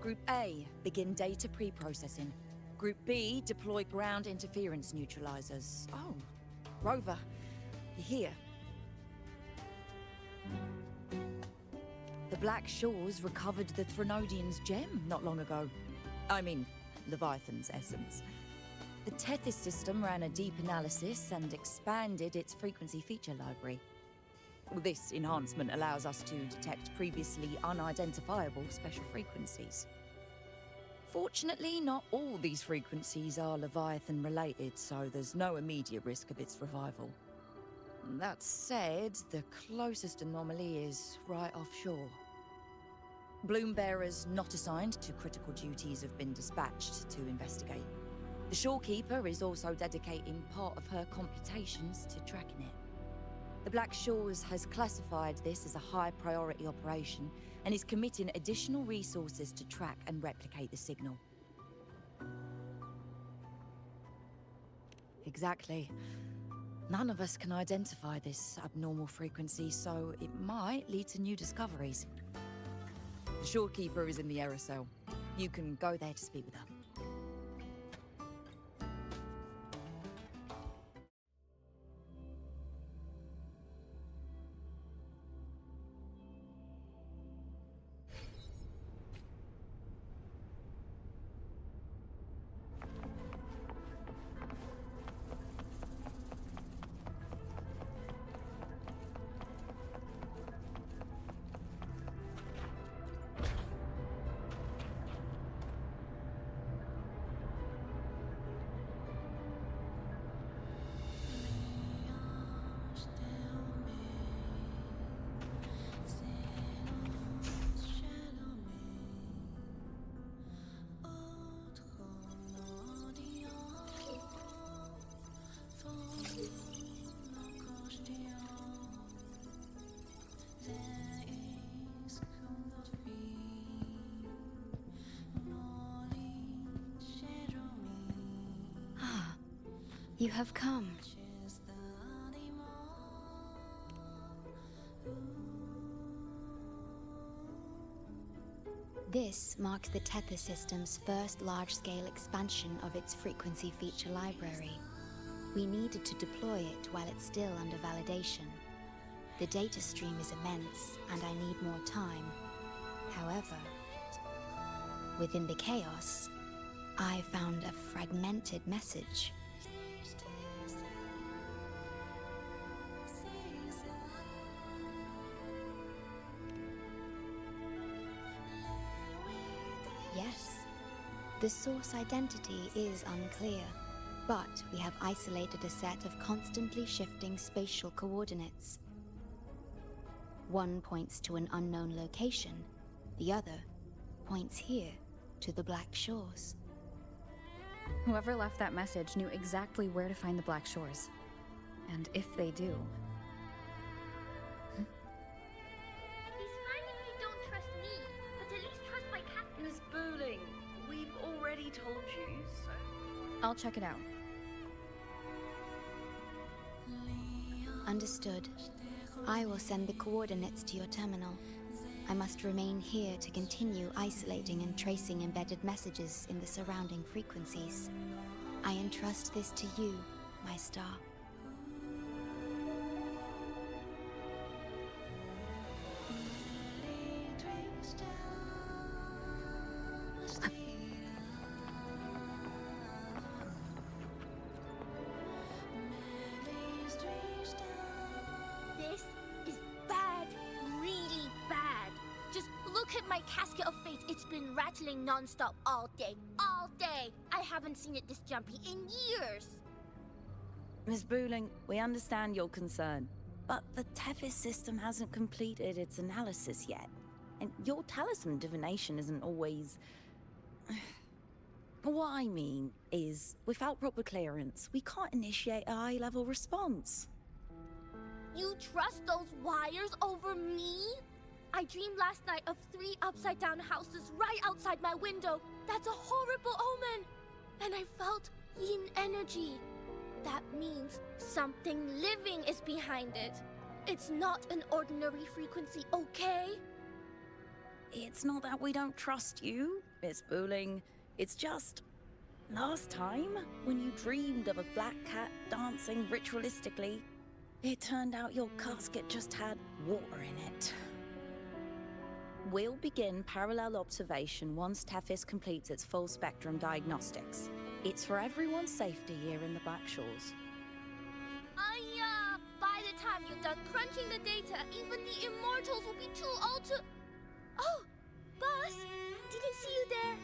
Group A, begin data pre-processing. Group B, deploy ground interference neutralizers. Oh, Rover, you're here. The Black Shores recovered the Threnodian's gem not long ago. I mean, Leviathan's essence. The Tethys system ran a deep analysis and expanded its frequency feature library. This enhancement allows us to detect previously unidentifiable special frequencies. Fortunately, not all these frequencies are Leviathan-related, so there's no immediate risk of its revival. That said, the closest anomaly is right offshore. Bloom bearers not assigned to critical duties have been dispatched to investigate. The shorekeeper is also dedicating part of her computations to tracking it. The Black Shores has classified this as a high-priority operation and is committing additional resources to track and replicate the signal. Exactly. None of us can identify this abnormal frequency, so it might lead to new discoveries. The shorekeeper is in the aerosol. You can go there to speak with her. You have come. This marks the Tethys system's first large-scale expansion of its frequency feature library. We needed to deploy it while it's still under validation. The data stream is immense, and I need more time. However, within the chaos, I found a fragmented message. Yes, the source identity is unclear, but we have isolated a set of constantly shifting spatial coordinates. One points to an unknown location, the other points here to the Black Shores. Whoever left that message knew exactly where to find the Black Shores. And if they do... He's finding you don't trust me, but at least trust my captain. Miss Booling, we've already told you, so... I'll check it out. Understood. I will send the coordinates to your terminal. I must remain here to continue isolating and tracing embedded messages in the surrounding frequencies. I entrust this to you, my star. This is bad, really bad. Just look at my casket of fate. It's been rattling non-stop all day. All day! I haven't seen it this jumpy in years. Miss Booling, we understand your concern, but the Tethys system hasn't completed its analysis yet. And your talisman divination isn't always... What I mean is, without proper clearance, we can't initiate a high-level response. You trust those wires over me? I dreamed last night of 3 upside-down houses right outside my window. That's a horrible omen! And I felt yin energy. That means something living is behind it. It's not an ordinary frequency, okay? It's not that we don't trust you. Miss Booling. It's just... last time, when you dreamed of a black cat dancing ritualistically, it turned out your casket just had water in it. We'll begin parallel observation once Tethys completes its full spectrum diagnostics. It's for everyone's safety here in the Black Shores. By the time you're done crunching the data, even the immortals will be too old to... Oh, boss, didn't see you there.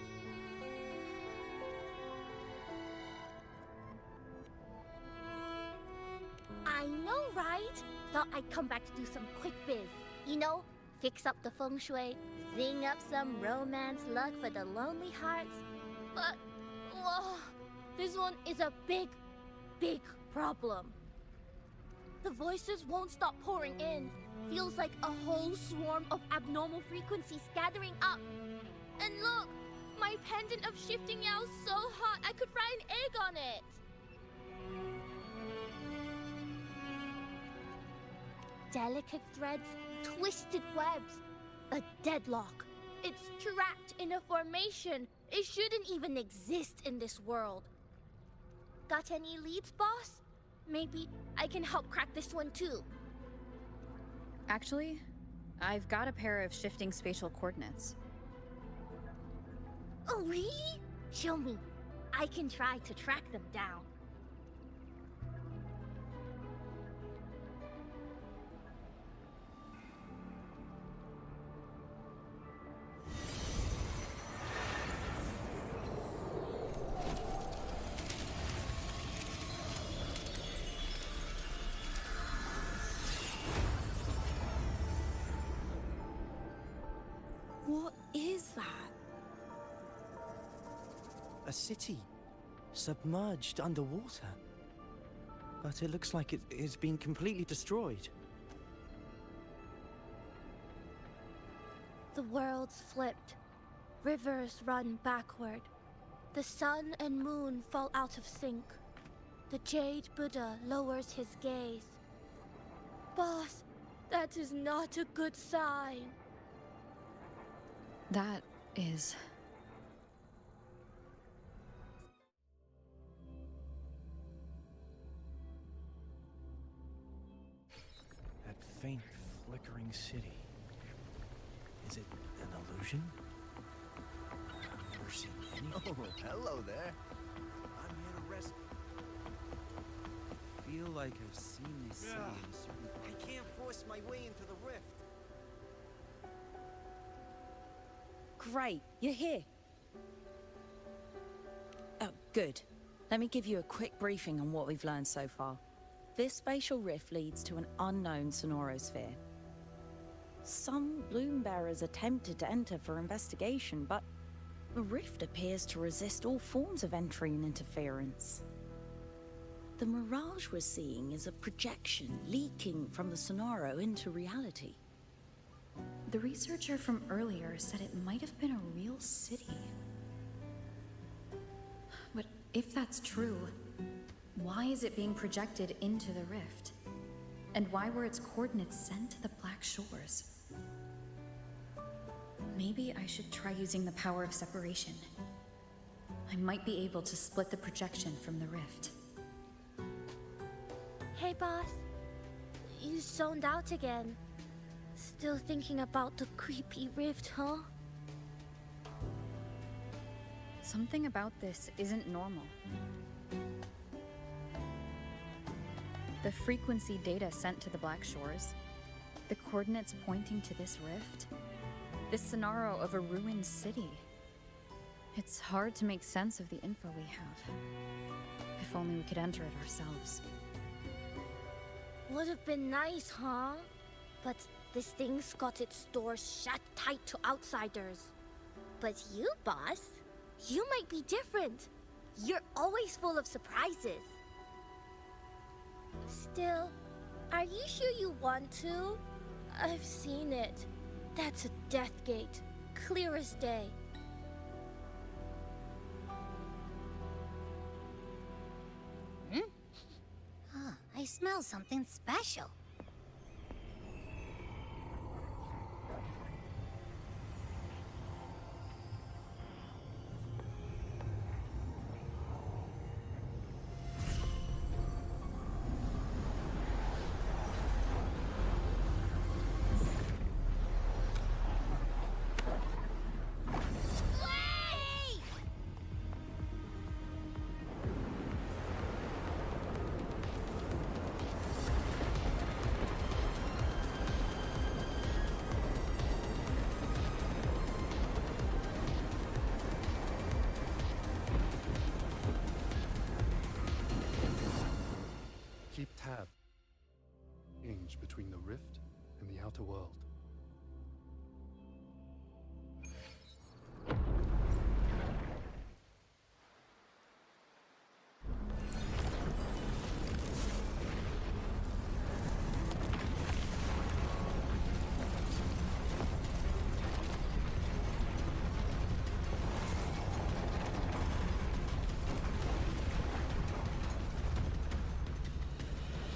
I know, right? Thought I'd come back to do some quick biz. You know, fix up the feng shui, zing up some romance luck for the lonely hearts. But, whoa, this one is a big, big problem. The voices won't stop pouring in. Feels like a whole swarm of abnormal frequencies gathering up. And look, my pendant of shifting meow is so hot I could fry an egg on it. Delicate threads, twisted webs, a deadlock. It's trapped in a formation. It shouldn't even exist in this world. Got any leads, boss? Maybe I can help crack this one too. Actually, I've got a pair of shifting spatial coordinates. Oh, really? Show me. I can try to track them down. What is that? A city, submerged underwater. But it looks like it's been completely destroyed. The world's flipped. Rivers run backward. The sun and moon fall out of sync. The Jade Buddha lowers his gaze. Boss, that is not a good sign. That is... That faint, flickering city. Is it an illusion? I've never seen any. Oh, hello there. I'm here to rest. I feel like I've seen this city in a certain I can't force my way into the rift. Great, you're here. Oh, good. Let me give you a quick briefing on what we've learned so far. This spatial rift leads to an unknown sonorosphere. Some bloom bearers attempted to enter for investigation, but the rift appears to resist all forms of entry and interference. The mirage we're seeing is a projection leaking from the sonoro into reality. The researcher from earlier said it might have been a real city. But if that's true, why is it being projected into the rift? And why were its coordinates sent to the Black Shores? Maybe I should try using the power of separation. I might be able to split the projection from the rift. Hey, boss. You zoned out again. Still thinking about the creepy rift, huh? Something about this isn't normal. The frequency data sent to the Black Shores, the coordinates pointing to this rift, this scenario of a ruined city. It's hard to make sense of the info we have. If only we could enter it ourselves. Would have been nice, huh? But this thing's got its doors shut tight to outsiders. But you, boss, you might be different. You're always full of surprises. Still, are you sure you want to? I've seen it. That's a death gate, clear as day. I smell something special. in the outer world.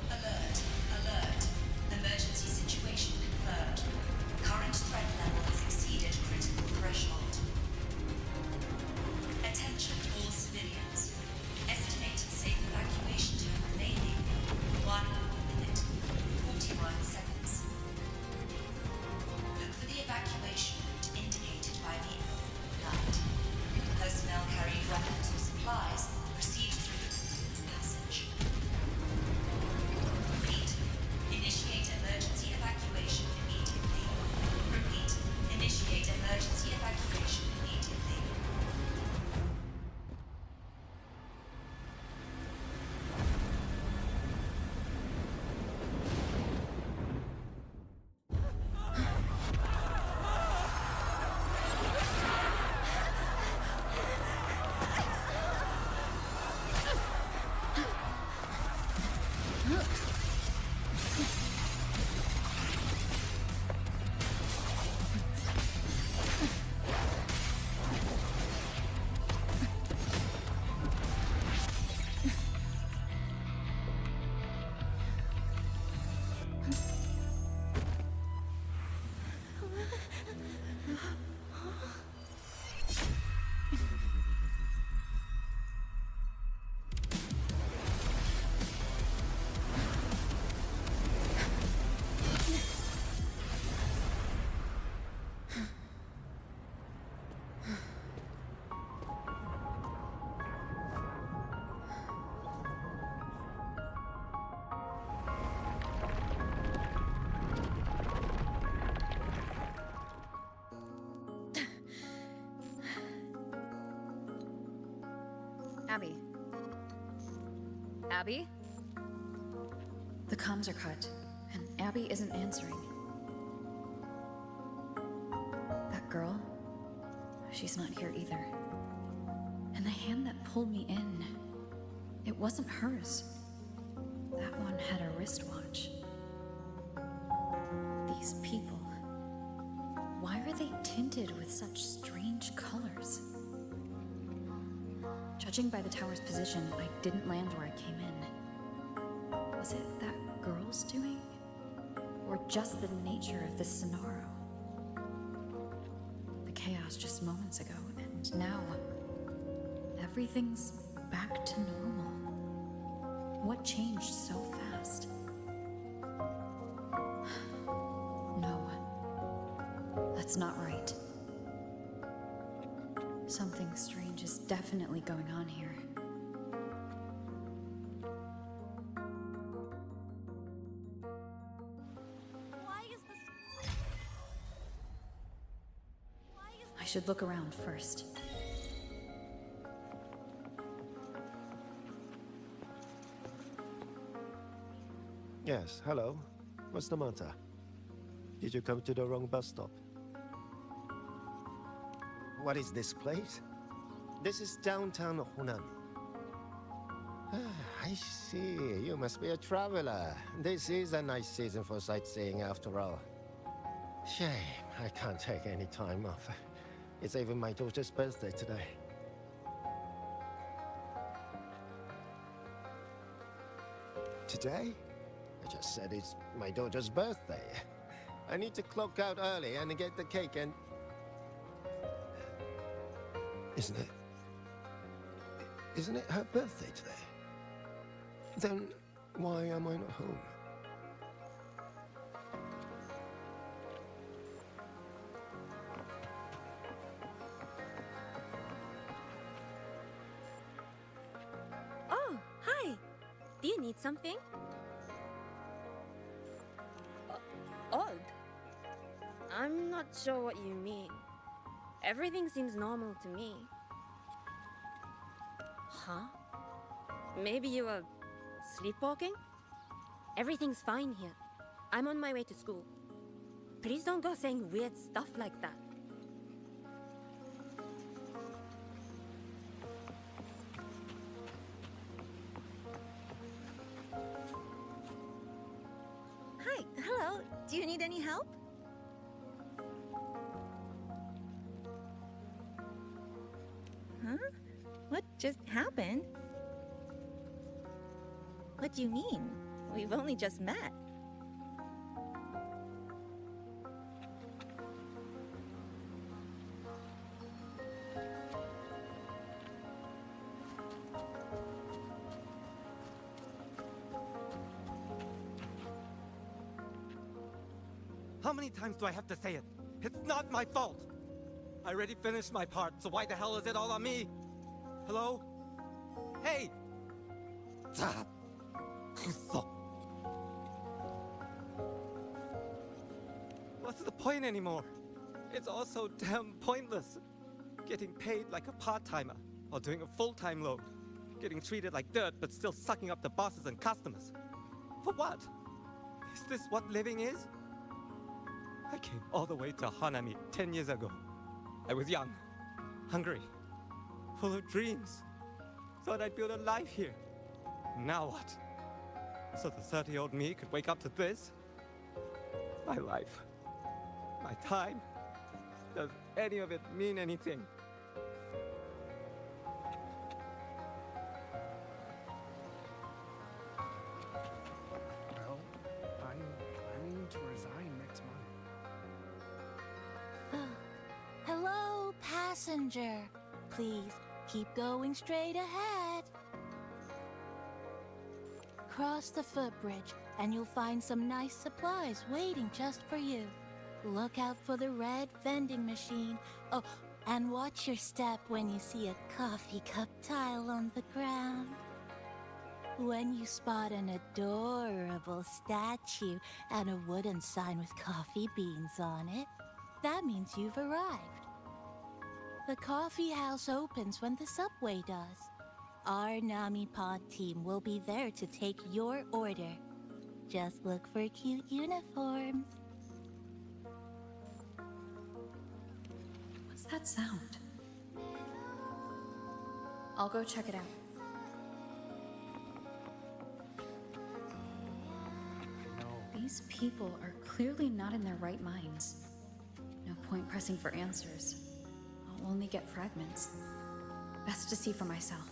Alert, alert. Emergency situation confirmed. Current threat level has exceeded critical threshold. Attention all civilians. Estimated safe evacuation time remaining 1 minute, 41 seconds. Look for the evacuation route indicated by the light. Personnel carrying weapons or supplies proceed through the passage. Repeat. Initiate emergency evacuation immediately. Repeat. Initiate emergency evacuation immediately. Abby. Abby? The comms are cut, and Abby isn't answering. That girl, she's not here either. And the hand that pulled me in, it wasn't hers. That one had a wristwatch. These people, why are they tinted with such strange colors? Judging by the tower's position, I didn't land where I came in. Was it that girl's doing? Or just the nature of this Sonaro? The chaos just moments ago, and now everything's back to normal. What changed so fast? No, that's not right. Something strange is definitely going on here. I should look around first. Yes, hello. What's the matter? Did you come to the wrong bus stop? What is this place? This is downtown Hunan. I see. You must be a traveler. This is a nice season for sightseeing after all. Shame, I can't take any time off. It's even my daughter's birthday today. Today? I just said it's my daughter's birthday. I need to clock out early and get the cake and... Isn't it her birthday today? Then why am I not home? Oh, hi. Do you need something? Odd. I'm not sure what you mean. Everything seems normal to me. Huh? Maybe you were sleepwalking? Everything's fine here. I'm on my way to school. Please don't go saying weird stuff like that. Hi, hello. Do you need any help? Huh? What just happened? What do you mean? We've only just met. How many times do I have to say it? It's not my fault! I already finished my part, so why the hell is it all on me? Hello? Hey! What's the point anymore? It's all so damn pointless. Getting paid like a part-timer, or doing a full-time load. Getting treated like dirt, but still sucking up the bosses and customers. For what? Is this what living is? I came all the way to Hanami 10 years ago. I was young, hungry, full of dreams. Thought I'd build a life here. Now what? So the 30-year-old me could wake up to this? My life, my time, does any of it mean anything? Well, I'm planning to resign next month. Hello, passenger. Please keep going straight ahead. Cross the footbridge, and you'll find some nice supplies waiting just for you. Look out for the red vending machine. Oh, and watch your step when you see a coffee cup tile on the ground. When you spot an adorable statue and a wooden sign with coffee beans on it, that means you've arrived. The coffee house opens when the subway does. Our Nami Pod team will be there to take your order. Just look for cute uniforms. What's that sound? I'll go check it out. These people are clearly not in their right minds. No point pressing for answers. I'll only get fragments. Best to see for myself.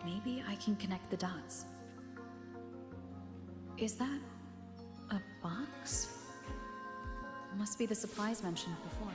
Maybe I can connect the dots. Is that a box? Must be the supplies mentioned before.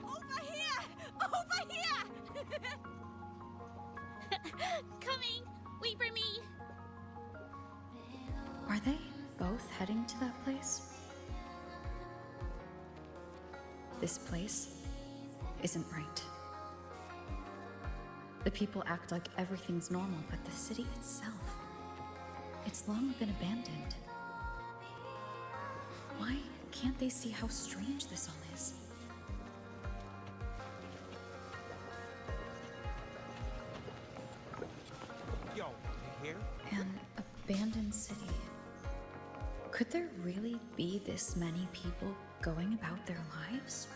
Over here! Coming! Wait for me! Are they both heading to that place? This place isn't right. The people act like everything's normal, but the city itself, it's long been abandoned. Why can't they see how strange this all is? Yo, you here? An abandoned city. Could there really be this many people going about their lives?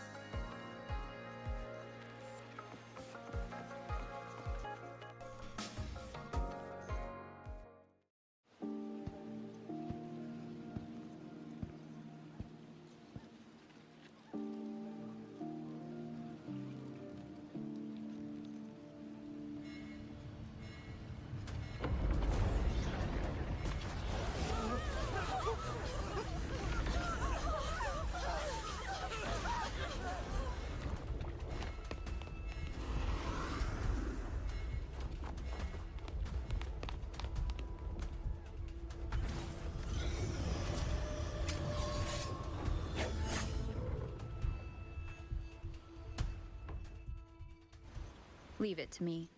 Leave it to me.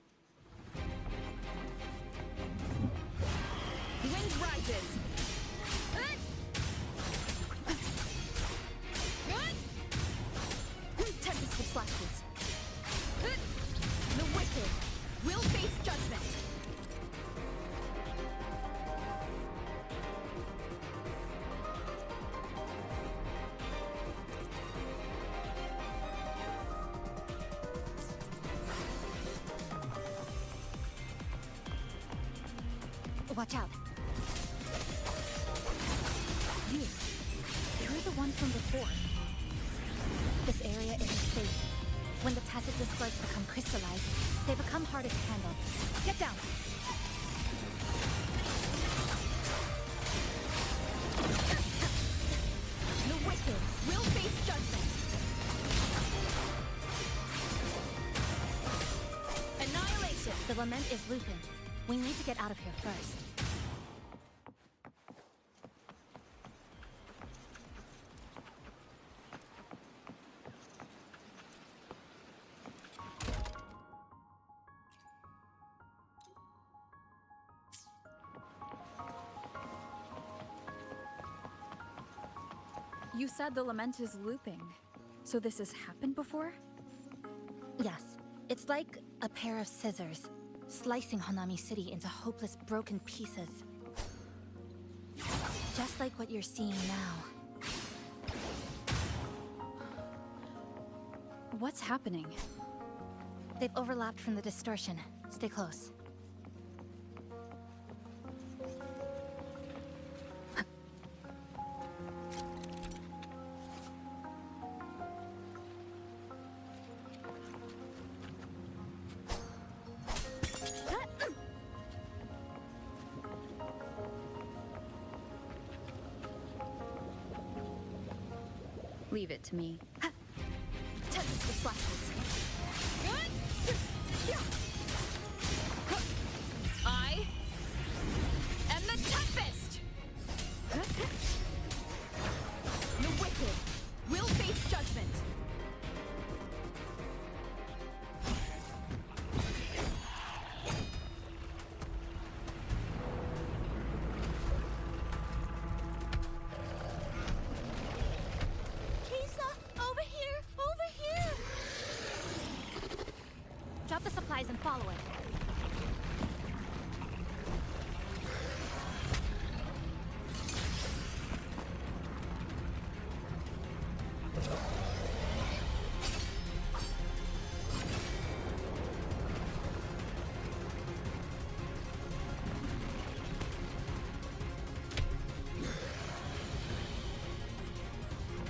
Wind rises! Tempest of slashes. The wicked will face judgment. Watch out. You're the one from before. This area isn't safe. When the tacit discords become crystallized, they become harder to handle. Get down! The wicked will face judgment. Annihilation! The lament is looping. We need to get out of here first. You said the lament is looping. So this has happened before? Yes, it's like a pair of scissors, slicing Hanami City into hopeless broken pieces. Just like what you're seeing now. What's happening? They've overlapped from the distortion. Stay close. Leave it to me. Tempest of slashes. I am the Tempest! The wicked will face judgment. Drop the supplies and follow it.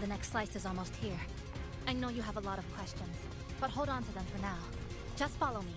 The next slice is almost here. I know you have a lot of questions, but hold on to them for now. Just follow me.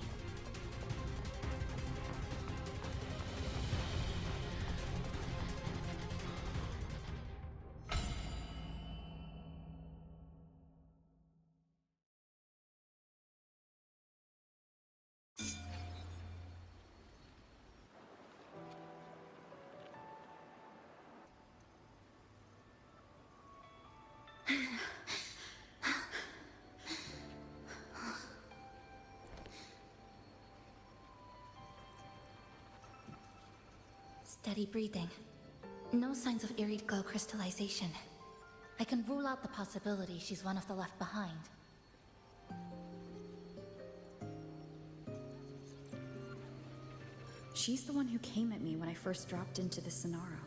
Steady breathing. No signs of Irid glow crystallization. I can rule out the possibility she's one of the left behind. She's the one who came at me when I first dropped into the Sonaro.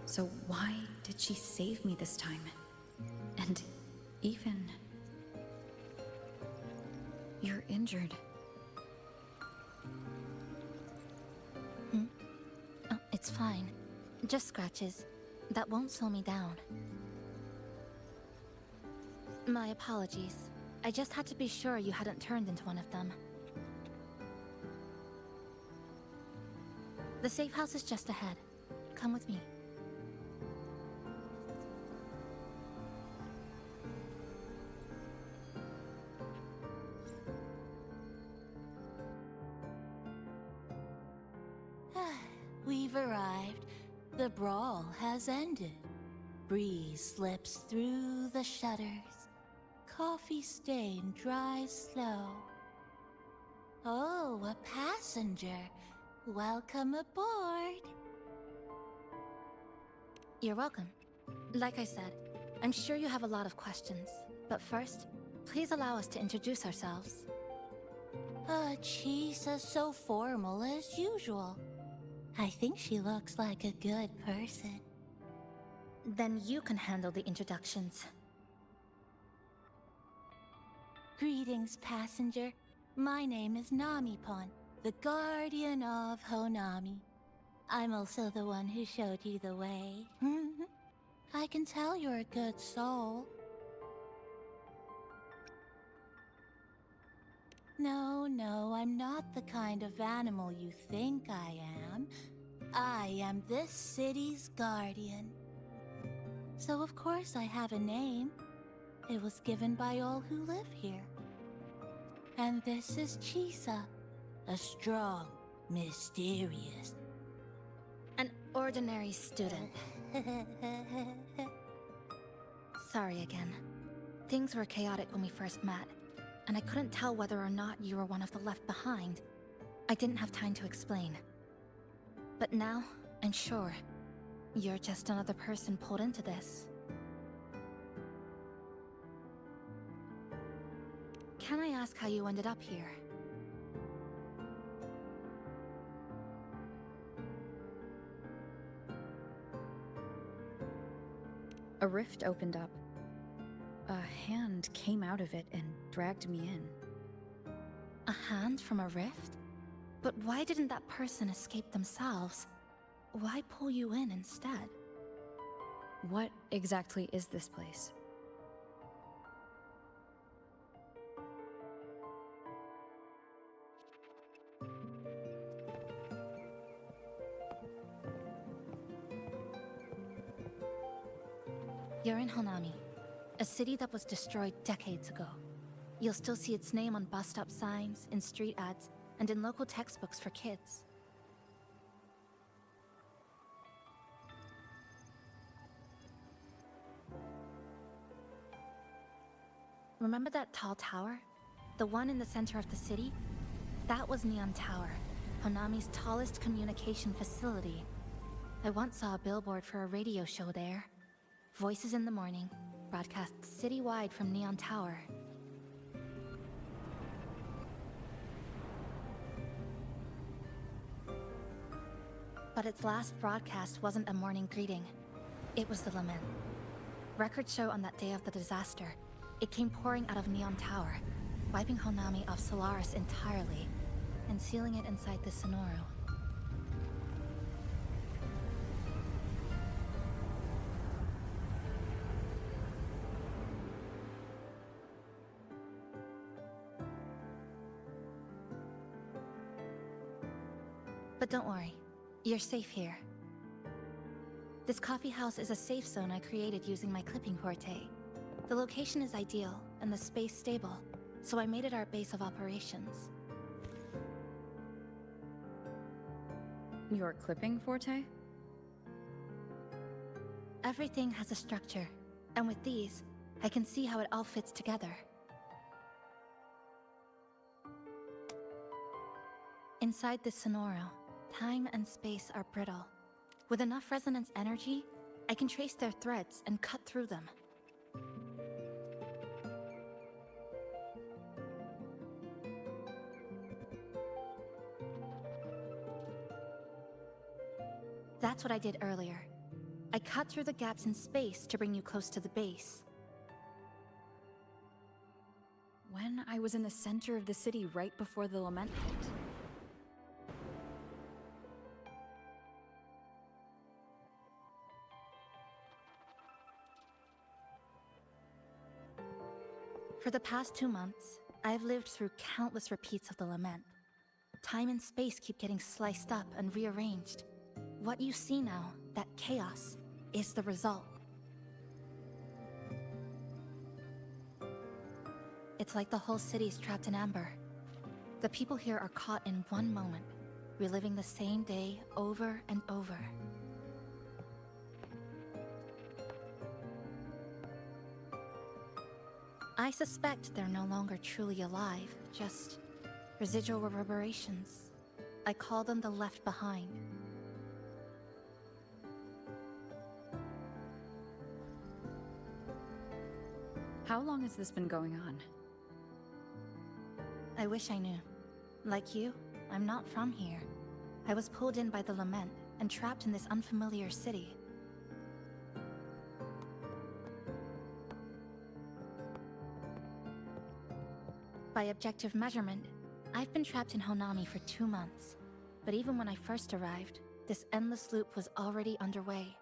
So why did she save me this time? And even... You're injured. Oh, it's fine. Just scratches. That won't slow me down. My apologies. I just had to be sure you hadn't turned into one of them. The safe house is just ahead. Come with me. We've arrived. The brawl has ended. breeze slips through the shutters. Coffee stain dries slow. Oh, a passenger. Welcome aboard. You're welcome. Like I said, I'm sure you have a lot of questions. But first, please allow us to introduce ourselves. Chisa's so formal as usual. I think she looks like a good person. Then you can handle the introductions. Greetings, passenger. My name is Namipon, the guardian of Honami. I'm also the one who showed you the way. I can tell you're a good soul. No, I'm not the kind of animal you think I am. I am this city's guardian. So of course I have a name. It was given by all who live here. And this is Chisa, a strong, mysterious... An ordinary student. Sorry again. Things were chaotic when we first met, and I couldn't tell whether or not you were one of the left behind. I didn't have time to explain. But now, I'm sure, you're just another person pulled into this. Can I ask how you ended up here? A rift opened up. A hand came out of it and dragged me in. A hand from a rift? But why didn't that person escape themselves? Why pull you in instead? What exactly is this place? You're in Honami, a city that was destroyed decades ago. You'll still see its name on bus stop signs, in street ads, and in local textbooks for kids. Remember that tall tower? The one in the center of the city? That was Neon Tower, Honami's tallest communication facility. I once saw a billboard for a radio show there. Voices in the morning, broadcast citywide from Neon Tower. But its last broadcast wasn't a morning greeting. It was the lament. Records show on that day of the disaster, it came pouring out of Neon Tower, wiping Honami off Solaris entirely, and sealing it inside the Sonoro. But don't worry, you're safe here. This coffee house is a safe zone I created using my clipping forte. The location is ideal, and the space stable, so I made it our base of operations. Your clipping forte? Everything has a structure, and with these, I can see how it all fits together. Inside this Sonoro, time and space are brittle. With enough resonance energy, I can trace their threads and cut through them. That's what I did earlier. I cut through the gaps in space to bring you close to the base. When I was in the center of the city right before the lament hit. For the past 2 months, I've lived through countless repeats of the lament. Time and space keep getting sliced up and rearranged. What you see now, that chaos, is the result. It's like the whole city's trapped in amber. The people here are caught in one moment, reliving the same day over and over. I suspect they're no longer truly alive, just residual reverberations. I call them the left behind. How long has this been going on? I wish I knew. Like you, I'm not from here. I was pulled in by the lament and trapped in this unfamiliar city. By objective measurement, I've been trapped in Honami for 2 months. But even when I first arrived, this endless loop was already underway.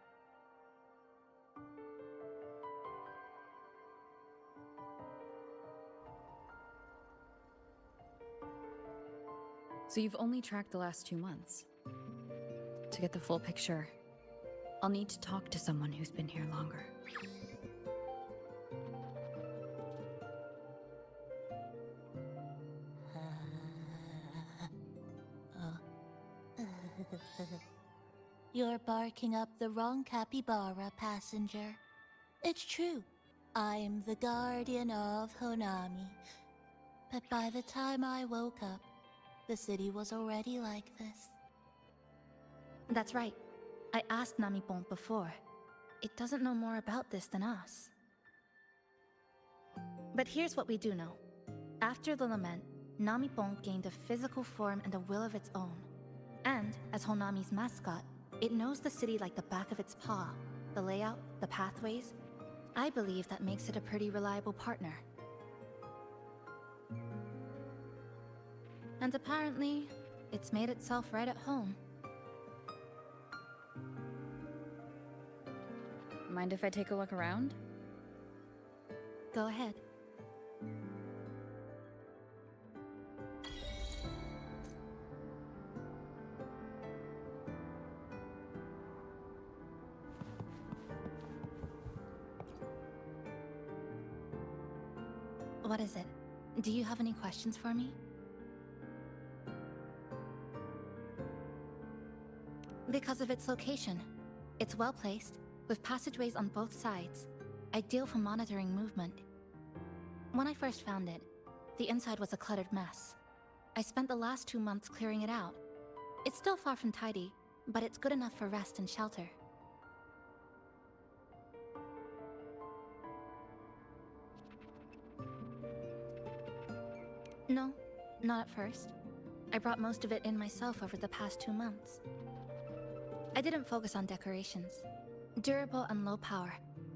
So you've only tracked the last 2 months. To get the full picture, I'll need to talk to someone who's been here longer. You're barking up the wrong capybara, passenger. It's true. I'm the guardian of Honami. But by the time I woke up, the city was already like this. That's right. I asked Namipon before. It doesn't know more about this than us. But here's what we do know. After the lament, Namipon gained a physical form and a will of its own. And, as Honami's mascot, it knows the city like the back of its paw. The layout, the pathways. I believe that makes it a pretty reliable partner. And apparently, it's made itself right at home. Mind if I take a look around? Go ahead. What is it? Do you have any questions for me? Because of its location. It's well placed, with passageways on both sides, ideal for monitoring movement. When I first found it, the inside was a cluttered mess. I spent the last 2 months clearing it out. It's still far from tidy, but it's good enough for rest and shelter. No, not at first. I brought most of it in myself over the past 2 months. I didn't focus on decorations. Durable and low power,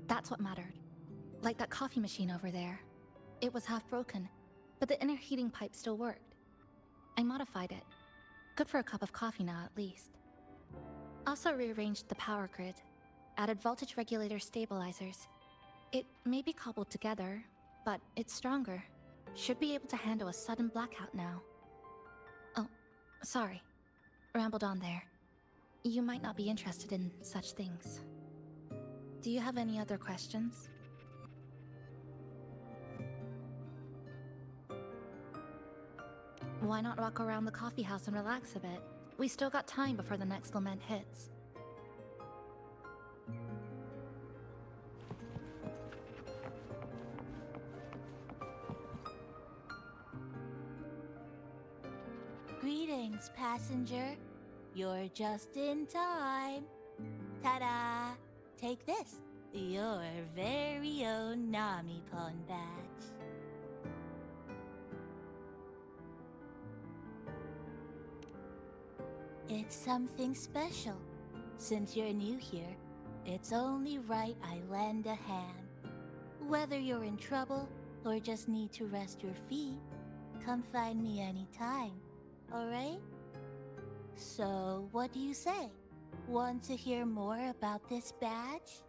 that's what mattered. Like that coffee machine over there. It was half broken, but the inner heating pipe still worked. I modified it. Good for a cup of coffee now, at least. Also rearranged the power grid, added voltage regulator stabilizers. It may be cobbled together, but it's stronger. Should be able to handle a sudden blackout now. Oh, sorry. Rambled on there. You might not be interested in such things. Do you have any other questions? Why not walk around the coffee house and relax a bit? We still got time before the next lament hits. Greetings, passenger. You're just in time. Ta-da! Take this, your very own Namipon badge. It's something special. Since you're new here, it's only right I lend a hand. Whether you're in trouble or just need to rest your feet, come find me anytime, alright? So, what do you say? Want to hear more about this badge?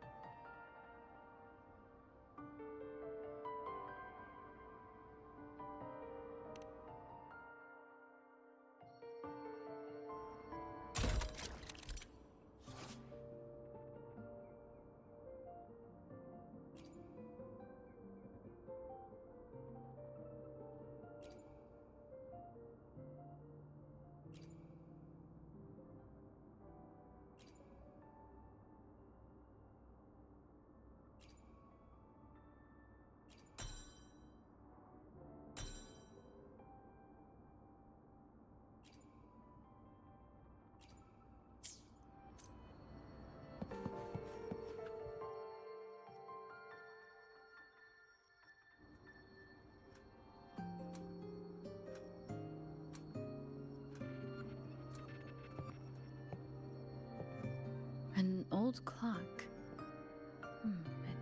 old clock.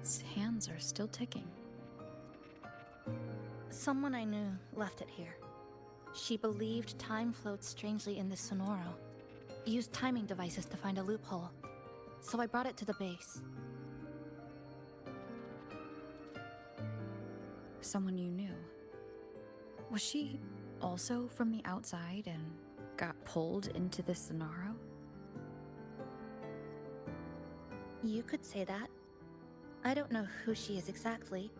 Its hands are still ticking. Someone I knew left it here. She believed time flowed strangely in this Sonoro. Used timing devices to find a loophole. So I brought it to the base. Someone you knew. Was she also from the outside and got pulled into this Sonaro? You could say that. I don't know who she is exactly,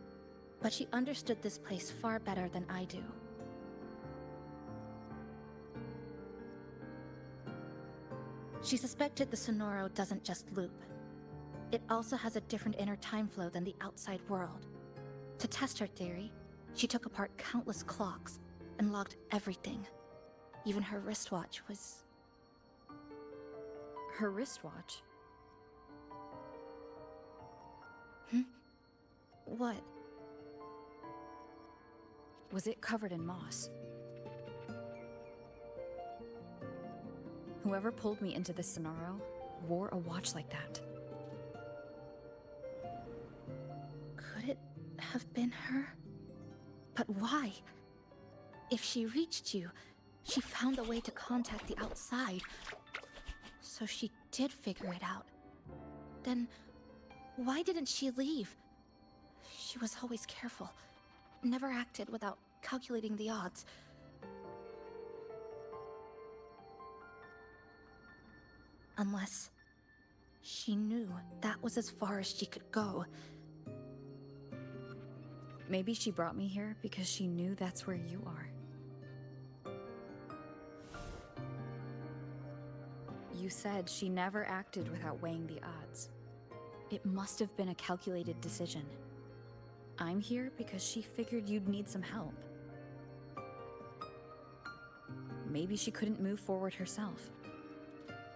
but she understood this place far better than I do. She suspected the Sonoro doesn't just loop. It also has a different inner time flow than the outside world. To test her theory, she took apart countless clocks and logged everything. Even her wristwatch was... Her wristwatch? What? Was it covered in moss? Whoever pulled me into this Sonaro wore a watch like that. Could it have been her? But why? If she reached you, she found a way to contact the outside. So she did figure it out. Then, why didn't she leave? She was always careful. Never acted without calculating the odds. Unless she knew that was as far as she could go. Maybe she brought me here because she knew that's where you are. You said she never acted without weighing the odds. It must have been a calculated decision. I'm here because she figured you'd need some help. Maybe she couldn't move forward herself.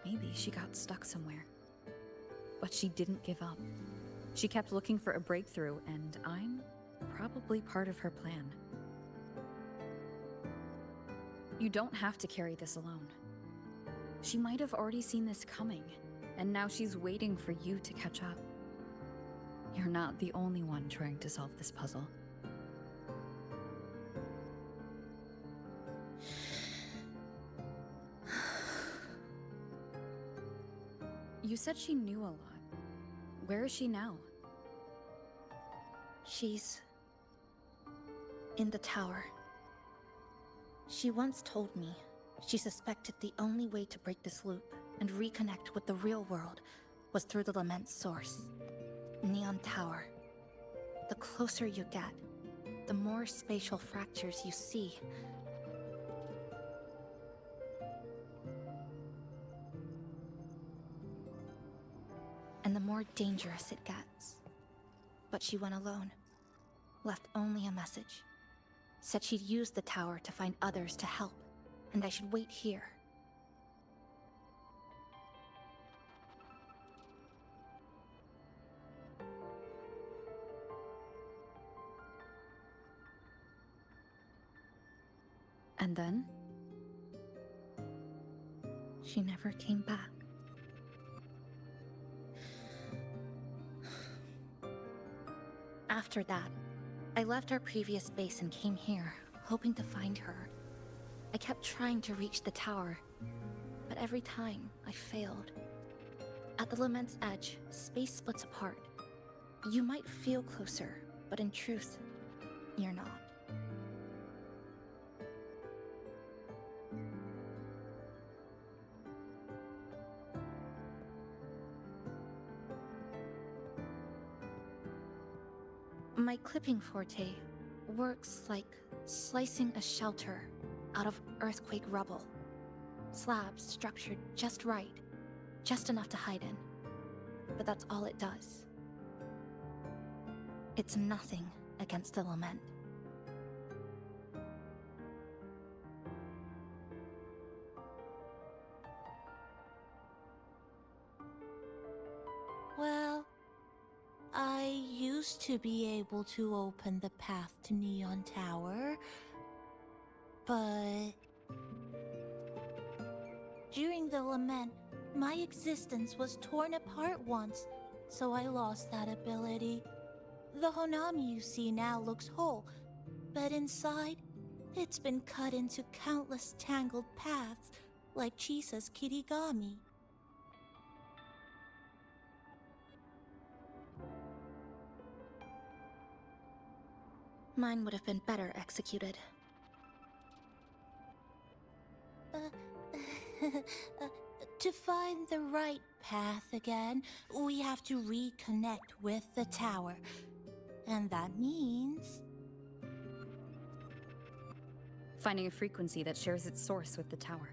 Maybe she got stuck somewhere. But she didn't give up. She kept looking for a breakthrough, and I'm probably part of her plan. You don't have to carry this alone. She might have already seen this coming, and now she's waiting for you to catch up. You're not the only one trying to solve this puzzle. You said she knew a lot. Where is she now? She's in the tower. She once told me she suspected the only way to break this loop and reconnect with the real world was through the Lament's source, Neon Tower. The closer you get, the more spatial fractures you see. And the more dangerous it gets. But she went alone. Left only a message. Said she'd use the tower to find others to help, and I should wait here. And then? She never came back. After that, I left our previous base and came here, hoping to find her. I kept trying to reach the tower, but every time I failed. At the Lament's edge, space splits apart. You might feel closer, but in truth, you're not. My clipping forte works like slicing a shelter out of earthquake rubble. Slabs structured just right, just enough to hide in. But that's all it does. It's nothing against the Lament. Well, I used to be able to open the path to Neon Tower, but during the Lament, My existence was torn apart once, so I lost that ability. The Honami you see now looks whole, but inside, it's been cut into countless tangled paths, like Chisa's Kirigami. Mine would have been better executed. To find the right path again, we have to reconnect with the tower. And that means... finding a frequency that shares its source with the tower.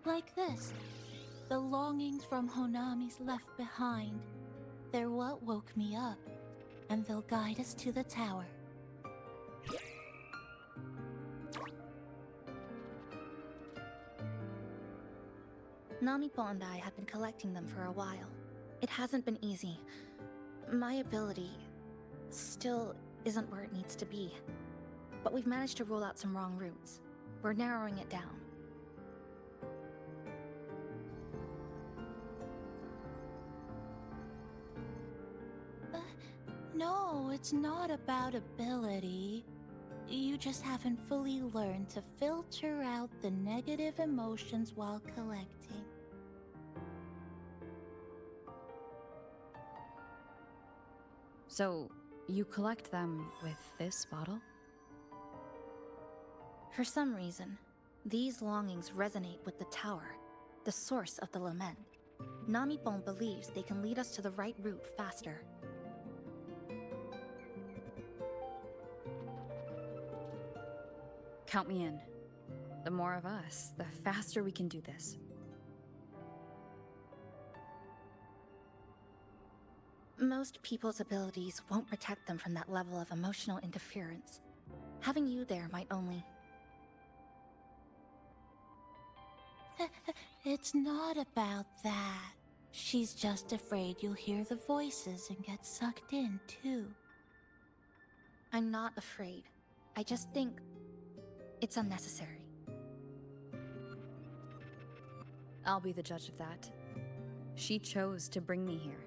Like this. The longings from Honami's left behind. They're what woke me up, and they'll guide us to the tower. Namipo and I have been collecting them for a while. It hasn't been easy. My ability still isn't where it needs to be. But we've managed to rule out some wrong routes. We're narrowing it down. No, it's not about ability. You just haven't fully learned to filter out the negative emotions while collecting. So, you collect them with this bottle? For some reason, these longings resonate with the tower, the source of the lament. Namipon believes they can lead us to the right route faster. Count me in. The more of us, the faster we can do this. Most people's abilities won't protect them from that level of emotional interference. Having you there might only... It's not about that. She's just afraid you'll hear the voices and get sucked in, too. I'm not afraid. I just think it's unnecessary. I'll be the judge of that. She chose to bring me here,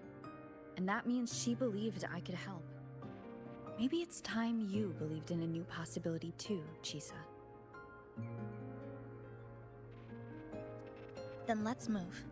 and that means she believed I could help. Maybe it's time you believed in a new possibility too, Chisa. Then let's move.